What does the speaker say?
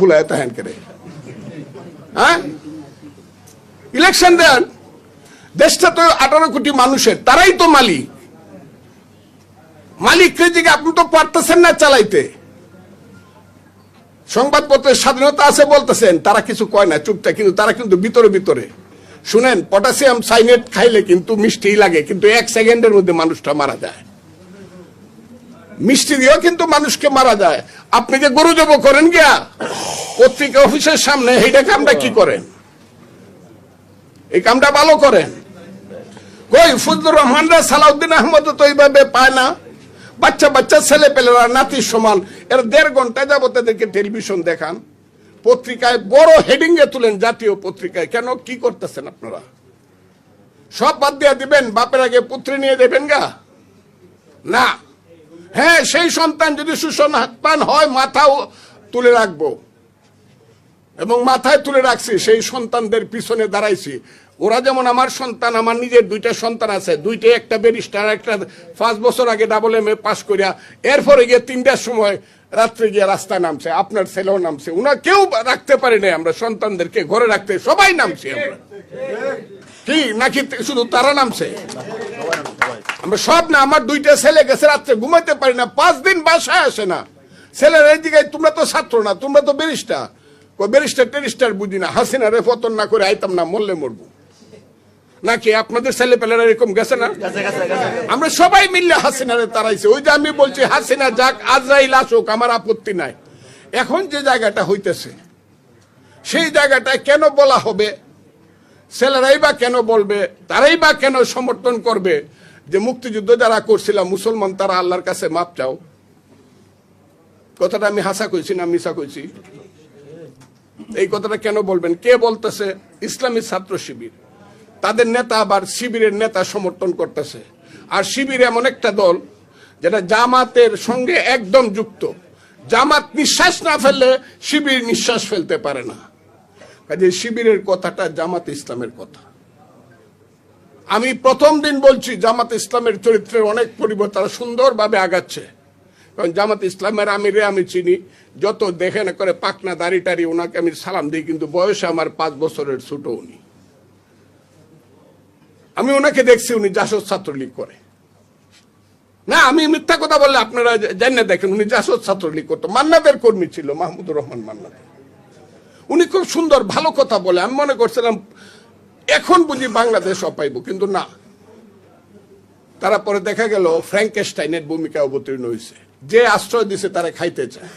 ফুলায় তাহেন করে। হ্যাঁ, ইলেকশন দেন, দেশটা তো 18 কোটি মানুষের, তারাই তো মালিক। মালিককে দিকে আপনি তো পারতেছেন না চালাইতে। সংবাদপত্রের স্বাধীনতা আছে বলতেছেন, তারা কিছু কয় না, চুপচাপ, কিন্তু তারা কিন্তু ভিতরে ভিতরে শুনেন, পটাশিয়াম সাইনেট খাইলে কিন্তু মিষ্টি লাগে, কিন্তু 1 সেকেন্ডের মধ্যে মানুষটা মারা যায়। মিষ্টি দিয়েও কিন্তু মানুষকে মারা যায়। আপনি যে গরু জব করেন গিয়া পত্রিকা অফিসের সামনে, এইটা কামটা কি করেন? এই কামটা ভালো করেন কই? ফজলুর রহমানরা, সালাউদ্দিন আহমদ তো এইভাবে পায় না। বাচ্চা বাচ্চা ছেলে পেলেরা নাতির সমান, এর 1.5 ঘন্টা যাবত এদেরকে টেলিভিশন দেখান, পত্রিকায় বড় হেডিং এ তুলেন, জাতীয় পত্রিকায়। কেন, কি করতেছেন আপনারা? সব বাদ দিয়ে দিবেন, বাপের আগে পুত্রী নিয়ে দেবেন গা? না। হ্যাঁ, সেই সন্তান যদি সুসন্তান হয় মাথাও তুলে রাখবো, এবং মাথায় তুলে রাখছি। সেই সন্তানদের পিছনে দাঁড়াইছি। ওরা যেমন আমার সন্তান, আমার নিজের 2টা সন্তান আছে, 2টাই, একটা ব্যারিস্টার, একটা 5 বছর আগে ডাবল-MA পাস করিয়া এরপরে গিয়ে 3টার সময় রাত্রে গিয়ে রাস্তায় নামছে। আপনার ছেলেও নামছে। উনার কেউ রাখতে পারি নাই আমরা সন্তানদেরকে ঘরে রাখতে, সবাই নামছি আমরা। কি নাকি শুধু তারা নামছে? আমরা সব না। আমার 2টা ছেলে গেছে, রাত্রে ঘুমাইতে পারি না, 5 দিন বাসায় আসে না। ছেলের এই দিকে, তোমরা তো ছাত্র না, তোমরা তো ব্যারিস্টার। ব্যারিস্টার টেরিস্টার বুঝি না, হাসিনারে পতন না করে আইতাম না, মরলে মরবো নাকি? আপনাদের ছেলে পেলেরা এরকম গেছে না? আমরা সবাই মিললে হাসিনারে তাড়াইছে। ওই যে আমি বলছি, হাসিনা যাক, আজরাইল আসুক, আমার আপত্তি নাই। এখন যে জায়গাটা হইতেছে, সেই জায়গাটায় কেন বলা হবে? ছেলেরাই বা কেন বলবে? তারাই বা কেন সমর্থন করবে যে মুক্তিযুদ্ধ যারা করছিলাম মুসলমান, তারা আল্লাহর কাছে মাপ চাও? কথাটা আমি হাসা কইছি না মিশা কইছি? এই কথাটা কেন বলবেন? কে বলতেছে? ইসলামী ছাত্র শিবির, তাদের নেতা আবার শিবিরের নেতা সমর্থন করতেছে। আর শিবির এমন একটা দল যেটা জামাতের সঙ্গে একদম যুক্ত। জামাত নিঃশ্বাস না ফেললে শিবির নিঃশ্বাস ফেলতে পারে না। কাজে শিবিরের কথাটা জামাত ইসলামের কথা। আমি প্রথম দিন বলছি, জামাত ইসলামের চরিত্রের অনেক পরিবর্তন, তারা সুন্দরভাবে আগাচ্ছে। কারণ জামাত ইসলামের আমিরে আমি চিনি, যত দেখে না করে পাকনা দাড়ি টাড়ি, ওনাকে আমি সালাম দিই, কিন্তু বয়সে আমার 5 বছরের ছোট উনি। আমি ওনাকে দেখছি, উনি জাসদ ছাত্রলীগ করে না। আমি মিথ্যা কথা বললে আপনারা জানেন, দেখেন উনি জাসদ ছাত্রলীগ করতো, মান্নাদের কর্মী ছিল, মাহমুদুর রহমান মান্নাদ। উনি খুব সুন্দর ভালো কথা বলে। আমি মনে করছিলাম এখন বুঝি বাংলাদেশ অপাইব, কিন্তু না। তারা পরে দেখা গেল ফ্র্যাঙ্কেস্টাইনের ভূমিকা অবতীর্ণ হয়েছে। যে আশ্রয় দিছে তারা খাইতে চায়।